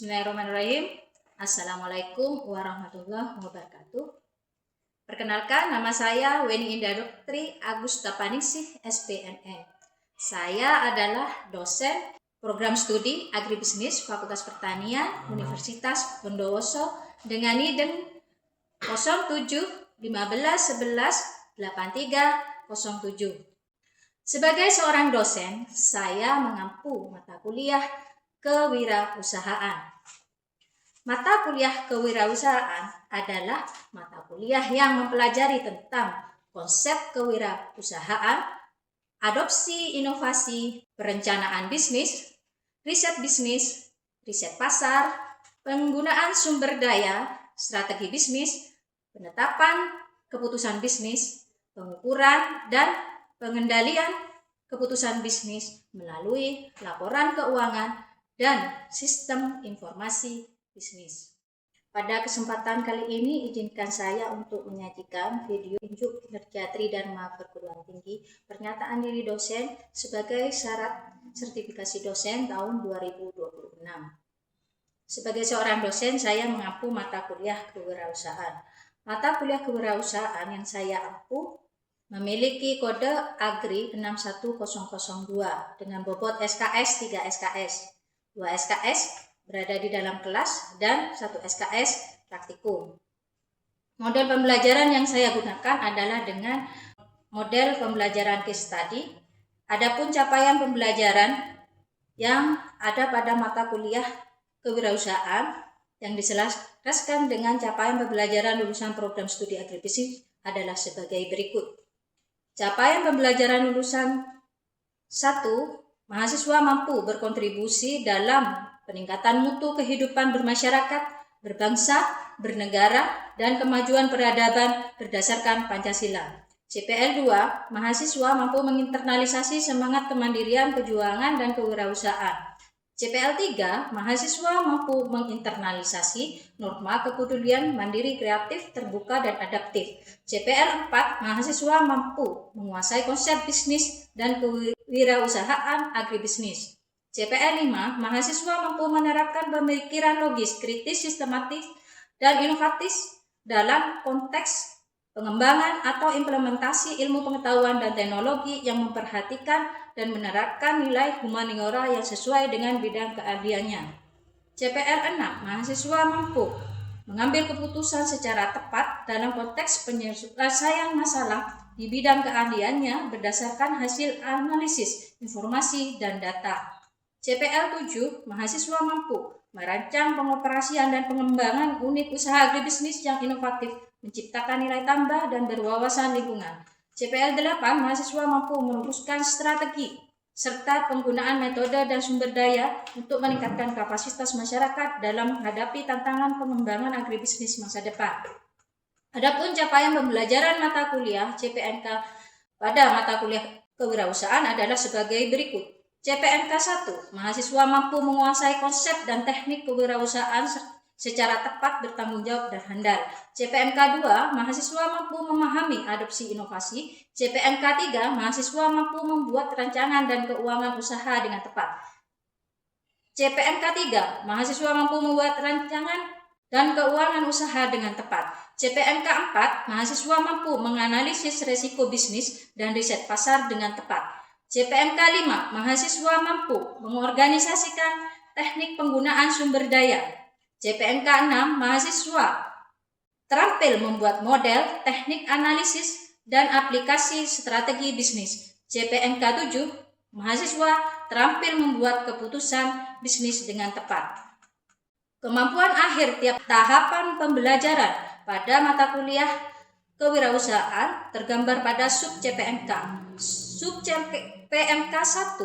Bismillahirrahmanirrahim. Assalamualaikum warahmatullahi wabarakatuh. Perkenalkan, nama saya Weni Indah Doktri Agustapaningsih, SPNM. Saya adalah dosen program studi agribisnis Fakultas Pertanian Universitas Bondowoso dengan NIDEN 07 15 11 83 07. Sebagai seorang dosen, saya mengampu mata kuliah kewirausahaan. Mata kuliah kewirausahaan adalah mata kuliah yang mempelajari tentang konsep kewirausahaan, adopsi inovasi, perencanaan bisnis, riset pasar, penggunaan sumber daya, strategi bisnis, penetapan keputusan bisnis, pengukuran dan pengendalian keputusan bisnis melalui laporan keuangan dan sistem informasi bisnis. Pada kesempatan kali ini, izinkan saya untuk menyajikan video unjuk kinerja Tridharma Perguruan Tinggi Pernyataan Diri Dosen sebagai syarat sertifikasi dosen tahun 2026. Sebagai seorang dosen, saya mengampu mata kuliah kewirausahaan. Mata kuliah kewirausahaan yang saya ampu memiliki kode Agri 61002 dengan bobot SKS 3 SKS. 2 SKS berada di dalam kelas dan 1 SKS praktikum. Model pembelajaran yang saya gunakan adalah dengan model pembelajaran case study. Adapun capaian pembelajaran yang ada pada mata kuliah kewirausahaan yang diselaraskan dengan capaian pembelajaran lulusan program studi agribisnis adalah sebagai berikut. Capaian pembelajaran lulusan 1. Mahasiswa mampu berkontribusi dalam peningkatan mutu kehidupan bermasyarakat, berbangsa, bernegara, dan kemajuan peradaban berdasarkan Pancasila. CPL 2, mahasiswa mampu menginternalisasi semangat kemandirian, perjuangan, dan kewirausahaan. CPL 3, mahasiswa mampu menginternalisasi norma kepedulian, mandiri, kreatif, terbuka, dan adaptif. CPL 4, mahasiswa mampu menguasai konsep bisnis dan kewirausahaan agribisnis. CPL 5, mahasiswa mampu menerapkan pemikiran logis, kritis, sistematis, dan inovatif dalam konteks pengembangan atau implementasi ilmu pengetahuan dan teknologi yang memperhatikan dan menerapkan nilai humaniora yang sesuai dengan bidang keahliannya. CPL 6, mahasiswa mampu mengambil keputusan secara tepat dalam konteks penyelesaian masalah di bidang keahliannya berdasarkan hasil analisis, informasi, dan data. CPL 7, mahasiswa mampu merancang pengoperasian dan pengembangan unit usaha agribisnis yang inovatif, menciptakan nilai tambah dan berwawasan lingkungan. CPL 8, mahasiswa mampu merumuskan strategi serta penggunaan metode dan sumber daya untuk meningkatkan kapasitas masyarakat dalam menghadapi tantangan pengembangan agribisnis masa depan. Adapun capaian pembelajaran mata kuliah CPNK pada mata kuliah kewirausahaan adalah sebagai berikut. CPNK 1, mahasiswa mampu menguasai konsep dan teknik kewirausahaan secara tepat, bertanggung jawab, dan handal. CPNK 2, mahasiswa mampu memahami adopsi inovasi. CPNK 3, mahasiswa mampu membuat rancangan dan keuangan usaha dengan tepat. CPNK 3, mahasiswa mampu membuat rancangan dan keuangan usaha dengan tepat. CPNK 4, mahasiswa mampu menganalisis resiko bisnis dan riset pasar dengan tepat. CPNK 5, mahasiswa mampu mengorganisasikan teknik penggunaan sumber daya. CPNK 6, mahasiswa terampil membuat model, teknik analisis, dan aplikasi strategi bisnis. CPNK 7, mahasiswa terampil membuat keputusan bisnis dengan tepat. Kemampuan akhir tiap tahapan pembelajaran pada mata kuliah kewirausahaan tergambar pada sub CPNK. Sub CPNK 1,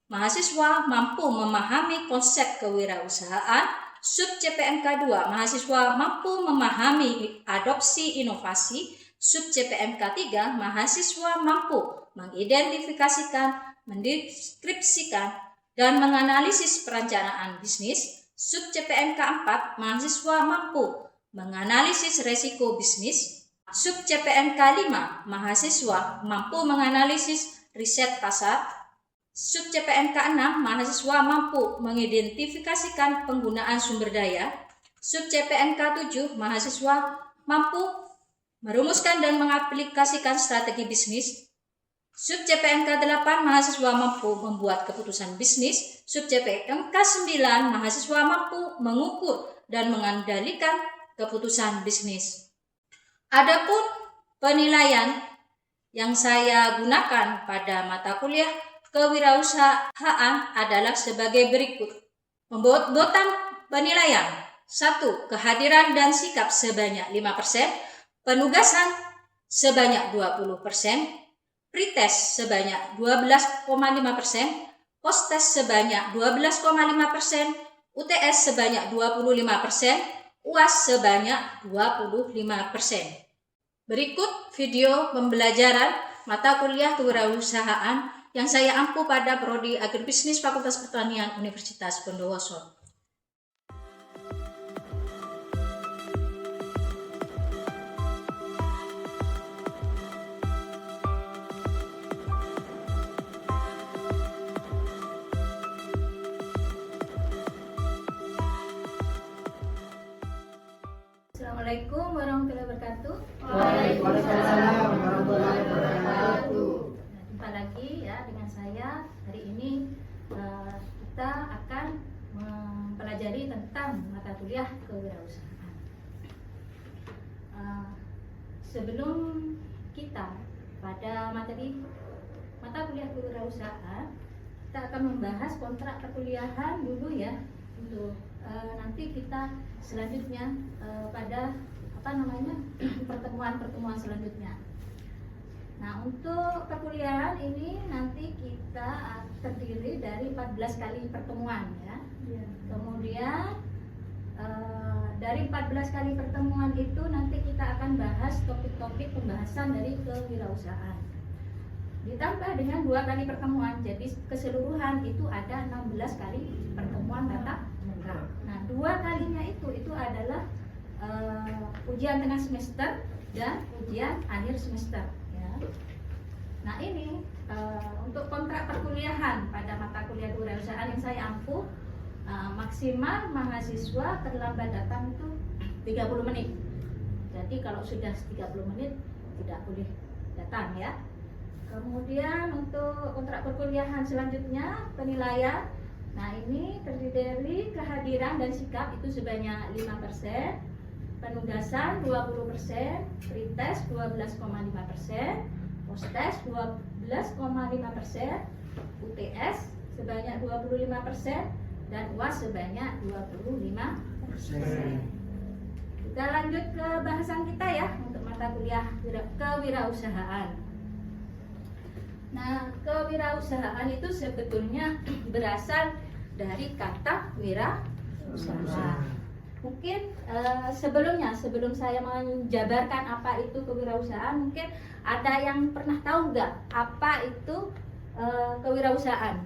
mahasiswa mampu memahami konsep kewirausahaan. Sub CPNK 2, mahasiswa mampu memahami adopsi inovasi. Sub CPNK 3, mahasiswa mampu mengidentifikasikan, mendeskripsikan, dan menganalisis perencanaan bisnis. Sub CPNK 4, mahasiswa mampu menganalisis resiko bisnis. Sub CPNK 5, mahasiswa mampu menganalisis riset pasar. Sub CPNK 6, mahasiswa mampu mengidentifikasikan penggunaan sumber daya. Sub CPNK 7, mahasiswa mampu merumuskan dan mengaplikasikan strategi bisnis. Sub CPNK 8, mahasiswa mampu membuat keputusan bisnis. Sub CPNK 9, mahasiswa mampu mengukur dan mengendalikan keputusan bisnis. Adapun penilaian yang saya gunakan pada mata kuliah kewirausahaan adalah sebagai berikut. Pembobotan penilaian: 1. Kehadiran dan sikap sebanyak 5%, penugasan sebanyak 20%, pretest sebanyak 12,5%, posttest sebanyak 12,5%, UTS sebanyak 25%, UAS sebanyak 25%. Berikut video pembelajaran mata kuliah kewirausahaan yang saya ampu pada Prodi Agribisnis Fakultas Pertanian Universitas Bondowoso. Assalamualaikum warahmatullahi wabarakatuh. Waalaikumsalam warahmatullahi wabarakatuh. Jumpa lagi ya dengan saya. Hari ini kita akan mempelajari tentang mata kuliah kewirausahaan. Sebelum kita pada materi mata kuliah kewirausahaan, kita akan membahas kontrak perkuliahan dulu ya, untuk nanti kita selanjutnya pada pertemuan selanjutnya. Nah, untuk perkuliahan ini nanti kita terdiri dari 14 kali pertemuan ya. Kemudian dari 14 kali pertemuan itu nanti kita akan bahas topik-topik pembahasan dari kewirausahaan. Ditambah dengan 2 kali pertemuan, jadi keseluruhan itu ada 16 kali pertemuan tatap muka. Nah, 2 kalinya itu adalah ujian tengah semester dan ujian akhir semester ya. Nah, ini untuk kontrak perkuliahan pada mata kuliah kewirausahaan yang saya ampuh, maksimal mahasiswa terlambat datang itu 30 menit. Jadi kalau sudah 30 menit tidak boleh datang ya. Kemudian untuk kontrak perkuliahan selanjutnya penilaian. Nah, ini terdiri dari kehadiran dan sikap itu sebanyak 5%, penugasan 20%, pretest 12,5%, posttest 12,5%, UTS sebanyak 25%, dan UAS sebanyak 25%. Kita lanjut ke bahasan kita ya untuk mata kuliah kewirausahaan. Nah, kewirausahaan itu sebetulnya berasal dari kata wirausaha. Mungkin sebelum saya menjabarkan apa itu kewirausahaan, mungkin ada yang pernah tahu nggak apa itu kewirausahaan?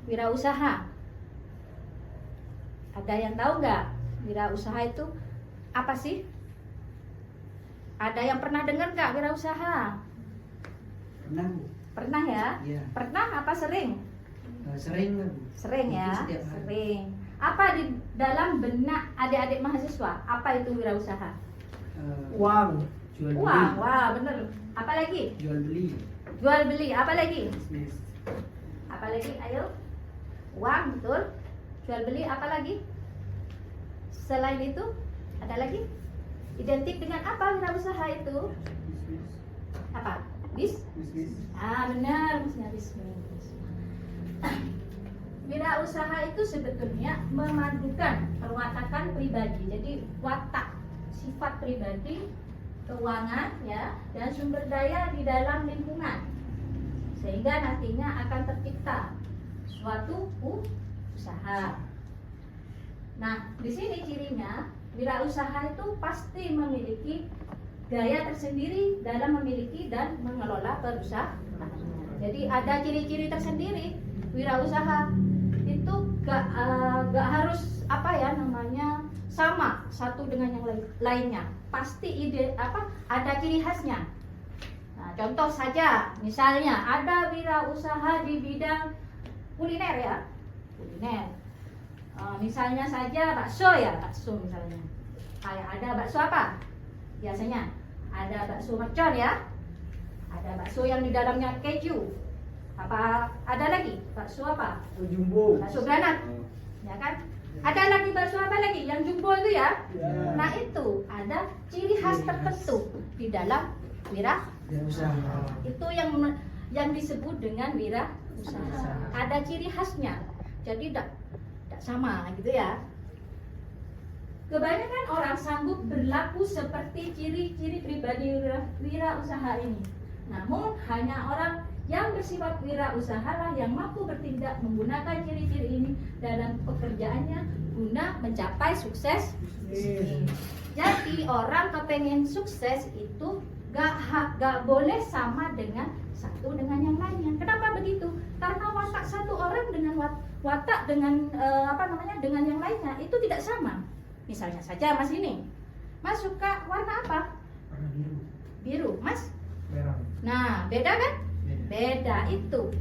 Wirausaha. Ada yang tahu nggak wirausaha itu apa sih? Ada yang pernah dengar nggak wirausaha? Pernah, Bu? Pernah ya? Iya. Pernah apa sering? Sering, Bu. Sering ya? Mungkin setiap hari. Sering. Apa di dalam benak adik-adik mahasiswa? Apa itu wirausaha? Uang, jual beli. Uang, wah bener. Apa lagi? Jual beli. Jual beli. Apa lagi? Bisnis. Apa lagi? Ayo. Uang, betul. Jual beli. Apa lagi? Selain itu, ada lagi? Identik dengan apa wirausaha itu? Bisnis. Apa? Bisnis. Benar, maksudnya bisnis. Wirausaha itu sebetulnya memadukan perwatakan pribadi. Jadi watak, sifat pribadi, keuangan ya, dan sumber daya di dalam lingkungan, sehingga nantinya akan tercipta suatu usaha. Nah, di sini cirinya wirausaha itu pasti memiliki gaya tersendiri dalam memiliki dan mengelola perusahaan. Jadi ada ciri-ciri tersendiri wirausaha itu gak harus sama satu dengan yang lainnya. Pasti ada ciri khasnya. Nah, contoh saja, misalnya ada wirausaha di bidang kuliner ya, kuliner. Misalnya saja bakso ya, bakso misalnya. Kayak ada bakso apa? Biasanya ada bakso mercon ya, ada bakso yang di dalamnya keju. Apa ada lagi? Bakso apa? Jumbo. Bakso granat, ya kan? Ada lagi bakso apa lagi? Yang jumbo itu ya. Ya. Nah itu ada ciri khas tertentu di dalam Usaha. itu yang disebut dengan wirausaha. Ada ciri khasnya. Jadi tidak sama gitu ya. Kebanyakan orang sanggup berlaku seperti ciri-ciri pribadi wirausaha ini. Namun hanya orang yang bersifat wirausaha lah yang mampu bertindak menggunakan ciri-ciri ini dalam pekerjaannya guna mencapai sukses. Jadi orang kepengen sukses itu gak boleh sama dengan satu dengan yang lainnya. Kenapa begitu? Karena watak satu orang dengan watak dengan dengan yang lainnya itu tidak sama. Misalnya saja Mas ini, Mas suka warna apa? Warna biru. Biru, Mas? Merah. Nah, beda kan? Beda itu.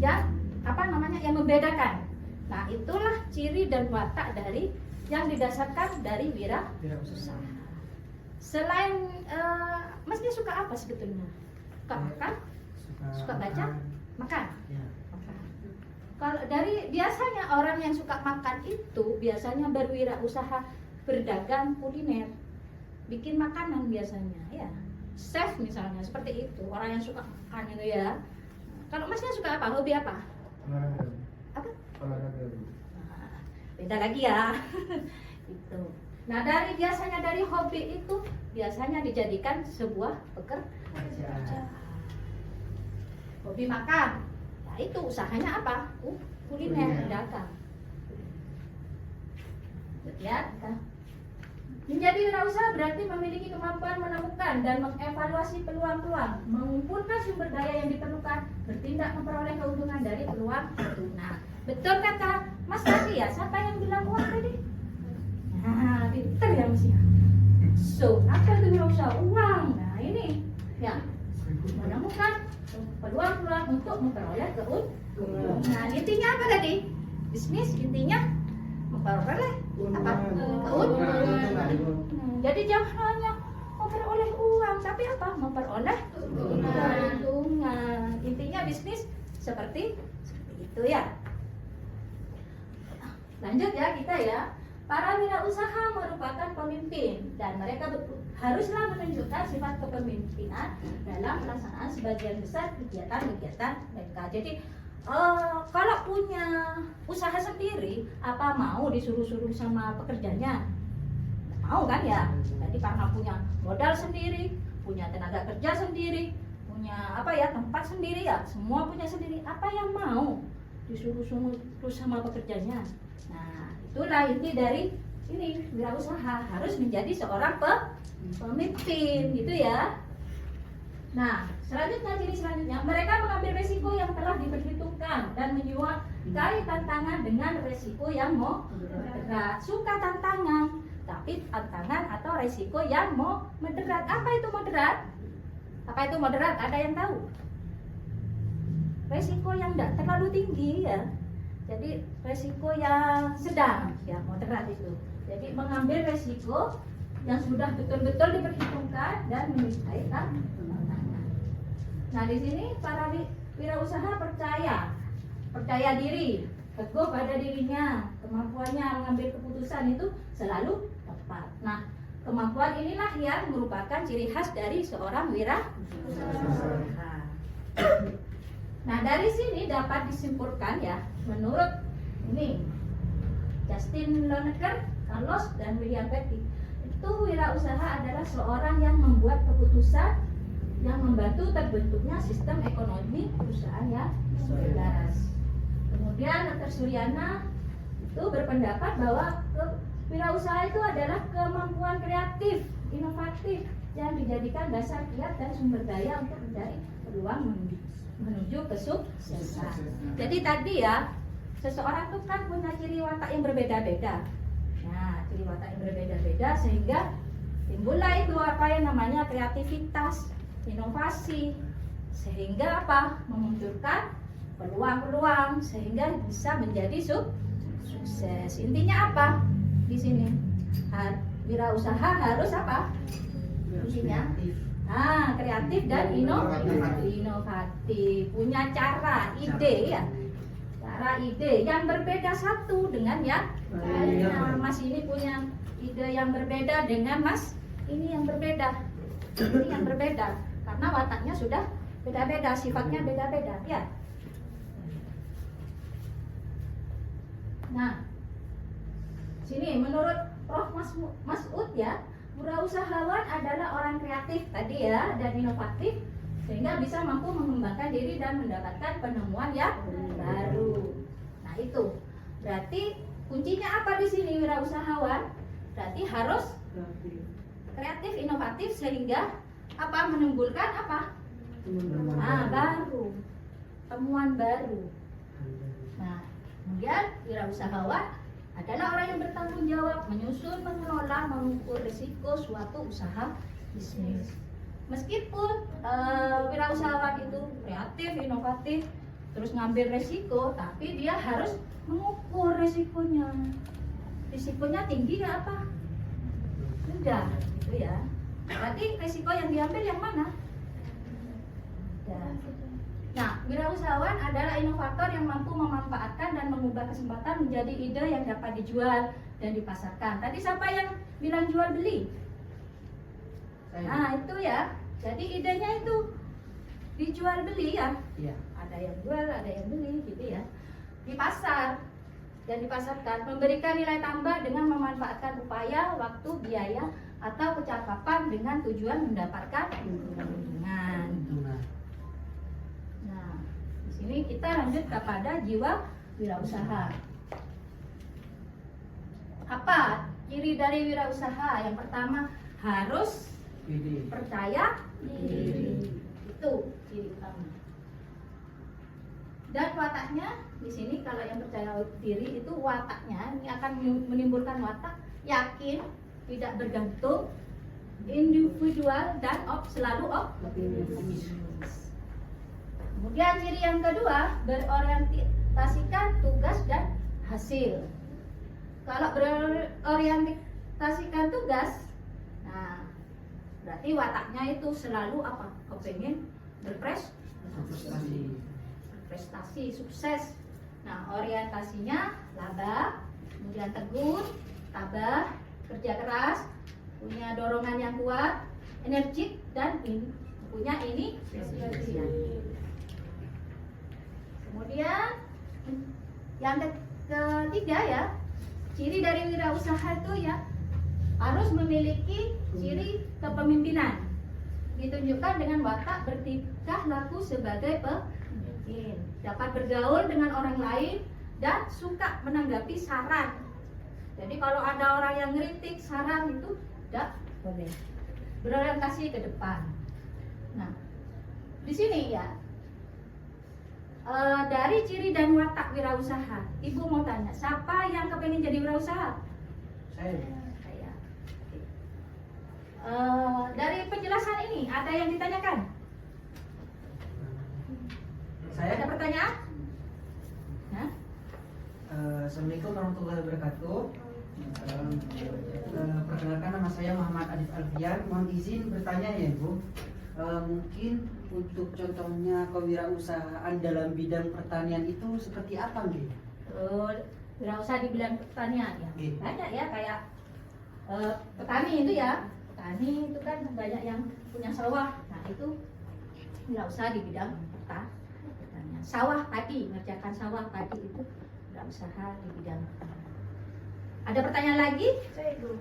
Yang membedakan. Nah, itulah ciri dan watak dari yang didasarkan dari wirausaha. Selain Masnya suka apa sebetulnya? Suka makan? Suka baca? Makan? Ya. Makan. Kalau dari biasanya orang yang suka makan itu biasanya berwirausaha berdagang kuliner, bikin makanan biasanya ya. Chef misalnya seperti itu, orang yang suka makan itu ya. Kalau Masnya suka apa? Hobi apa? Olahraga. Apa? Olahraga. Nah, beda lagi ya. Itu. Nah, biasanya dari hobi itu biasanya dijadikan sebuah pekerjaan. Hobi makan. Nah, itu usahanya apa? Kuliner, dagang. Ya, menjadi wirausaha berarti memiliki kemampuan menemukan dan mengevaluasi peluang-peluang, mengumpulkan sumber daya yang diperlukan, bertindak memperoleh keuntungan dari peluang itu. Nah, betul kata Mas tadi ya, siapa yang bilang uang tadi? Nah, pinter ya Mas ya. So, apa itu wirausaha? Uang. Nah, ini ya, menemukan peluang-peluang untuk memperoleh keuntungan. Nah, intinya apa tadi? Bisnis intinya memperoleh apa? Keuntungan. Jadi jangan hanya memperoleh uang, tapi apa? Memperoleh keuntungan. Intinya bisnis seperti itu ya. Lanjut ya kita ya. Para wirausaha merupakan pemimpin dan mereka haruslah menunjukkan sifat kepemimpinan dalam pelaksanaan sebagian besar kegiatan-kegiatan mereka. Jadi kalau punya usaha sendiri, apa mau disuruh-suruh sama pekerjanya? Mau kan ya? Jadi karena punya modal sendiri, punya tenaga kerja sendiri, punya tempat sendiri ya, semua punya sendiri. Apa yang mau disuruh-suruh sama pekerjanya? Nah, itulah inti dari ini wirausaha, harus menjadi seorang pemimpin gitu ya. Nah, ciri selanjutnya, mereka mengambil resiko yang telah diperhitungkan dan menyukai tantangan dengan resiko yang moderat. Suka tantangan, tapi tantangan atau resiko yang moderat. Apa itu moderat? Apa itu moderat? Ada yang tahu? Resiko yang tidak terlalu tinggi ya. Jadi resiko yang sedang ya, moderat itu. Jadi mengambil resiko yang sudah betul-betul diperhitungkan dan menyukai tantangan. Nah, di sini para wirausaha percaya diri, teguh pada dirinya, kemampuannya mengambil keputusan itu selalu tepat. Nah, kemampuan inilah yang merupakan ciri khas dari seorang wirausaha. Nah, dari sini dapat disimpulkan ya, menurut ini Justin Lonecker, Carlos dan William Petty, itu wirausaha adalah seorang yang membuat keputusan yang membantu terbentuknya sistem ekonomi perusahaan yang selaras. Kemudian Dr. Suryana itu berpendapat bahwa wirausaha itu adalah kemampuan kreatif, inovatif yang dijadikan dasar kiat dan sumber daya untuk mencari peluang menuju kesuksesan. Jadi tadi ya, seseorang itu kan punya ciri watak yang berbeda-beda. Nah, ciri watak yang berbeda-beda sehingga timbullah itu apa yang namanya kreativitas. inovasi, sehingga apa? Memunculkan peluang-peluang sehingga bisa menjadi sukses. Intinya apa? Di sini wirausaha harus apa? Intinya kreatif dan inovatif, punya cara, ide ya. Cara ide yang berbeda satu dengan yang lainnya. Mas ini punya ide yang berbeda dengan Mas ini yang berbeda. Ini yang berbeda karena wataknya sudah beda-beda, sifatnya beda-beda ya. Nah, sini menurut Prof. Mas'ud ya, wirausahawan adalah orang kreatif tadi ya dan inovatif sehingga bisa mampu mengembangkan diri dan mendapatkan penemuan yang baru. Nah, itu berarti kuncinya apa di sini wirausahawan? Berarti harus kreatif, inovatif sehingga apa? Menimbulkan apa? Baru, temuan baru. Nah, kemudian wirausahawan adalah orang yang bertanggung jawab menyusun, mengelola, mengukur risiko suatu usaha bisnis. Meskipun wirausahawan itu kreatif, inovatif, terus ngambil risiko, tapi dia harus mengukur risikonya. Risikonya tinggi nggak apa? Enggak, gitu ya. Berarti risiko yang diambil yang mana? Nah, wirausahawan adalah inovator yang mampu memanfaatkan dan mengubah kesempatan menjadi ide yang dapat dijual dan dipasarkan. Tadi siapa yang bilang jual beli? Nah, itu ya. Jadi idenya itu dijual beli ya. Iya. Ada yang jual, ada yang beli gitu ya. Di pasar dan dipasarkan, memberikan nilai tambah dengan memanfaatkan upaya, waktu, biaya atau kecakapan dengan tujuan mendapatkan keuntungan. Nah, di sini kita lanjut kepada jiwa wirausaha. Apa ciri dari wirausaha? Yang pertama harus percaya diri. Itu ciri utama. Dan wataknya di sini kalau yang percaya diri itu wataknya ini akan menimbulkan watak yakin, tidak bergantung, individual dan selalu optimis. Kemudian ciri yang kedua berorientasikan tugas dan hasil. Kalau berorientasikan tugas, nah berarti wataknya itu selalu apa? Kepengen berprestasi, sukses. Nah, orientasinya laba, kemudian tegun, tabah, kerja keras, punya dorongan yang kuat, energik dan punya ini. Kemudian yang ketiga ya, ciri dari wirausaha itu ya harus memiliki ciri kepemimpinan. Ditunjukkan dengan watak bertingkah laku sebagai pemimpin, dapat bergaul dengan orang lain dan suka menanggapi saran. Jadi kalau ada orang yang ngeritik saran itu tidak boleh. Berorientasi ke depan. Nah, di sini ya dari ciri dan watak wirausaha, Ibu mau tanya, siapa yang kepengen jadi wirausaha? Saya. Dari penjelasan ini ada yang ditanyakan? Saya ada pertanyaan? Nah? Assalamualaikum warahmatullahi wabarakatuh. Perkenalkan, nama saya Muhammad Adif Alfian. Mohon izin bertanya ya Ibu. Mungkin untuk contohnya kewirausahaan dalam bidang pertanian itu seperti apa gitu? Wirausaha di bidang pertanian ya. Banyak ya, kayak petani itu ya. Petani itu kan banyak yang punya sawah. Nah, itu wirausaha di bidang pertanian. Sawah padi, mengerjakan sawah padi itu wirausaha di bidang pertanian. Ada pertanyaan lagi? Saya Ibu.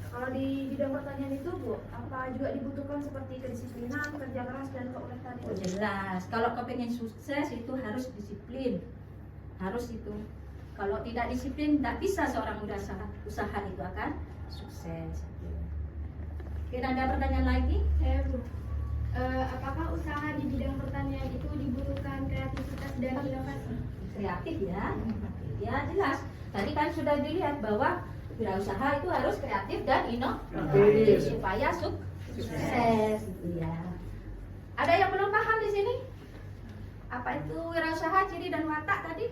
Kalau di bidang pertanian itu Bu, apa juga dibutuhkan seperti kedisiplinan, kerja keras dan keuletan itu? Oh, jelas. Kalau kepengen sukses itu harus disiplin. Harus itu. Kalau tidak disiplin, tidak bisa seorang usaha itu akan sukses. Kira ada pertanyaan lagi? Saya Bu. Apakah usaha di bidang pertanian itu dibutuhkan kreativitas dan inovasi? Kreatif ya. Ya jelas. Tadi kan sudah dilihat bahwa wirausaha itu harus kreatif dan inovatif supaya sukses. Ya. Ada yang belum paham di sini? Apa itu wirausaha, ciri dan watak tadi?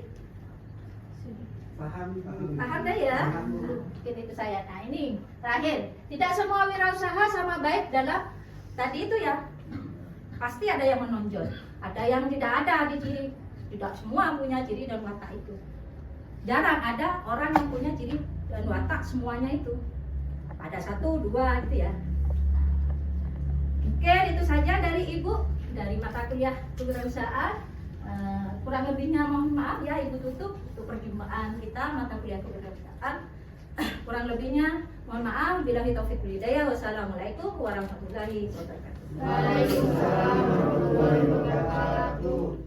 Paham. Paham dah ya? Paham, Bu. Mungkin itu saya. Nah ini terakhir, tidak semua wirausaha sama baik dalam tadi itu ya. Pasti ada yang menonjol, ada yang tidak ada di ciri. Tidak semua punya ciri dan watak itu. Jarang ada orang yang punya ciri dan watak semuanya itu. Ada 1, 2 gitu ya. Oke, itu saja dari Ibu, dari mata kuliah kewirausahaan. Kurang lebihnya mohon maaf ya, Ibu tutup untuk perjumpaan kita mata kuliah kewirausahaan. Kurang lebihnya mohon maaf. Billahi taufiq wal hidayah. Wassalamualaikum warahmatullahi wabarakatuh. Waalaikumsalam warahmatullahi wabarakatuh.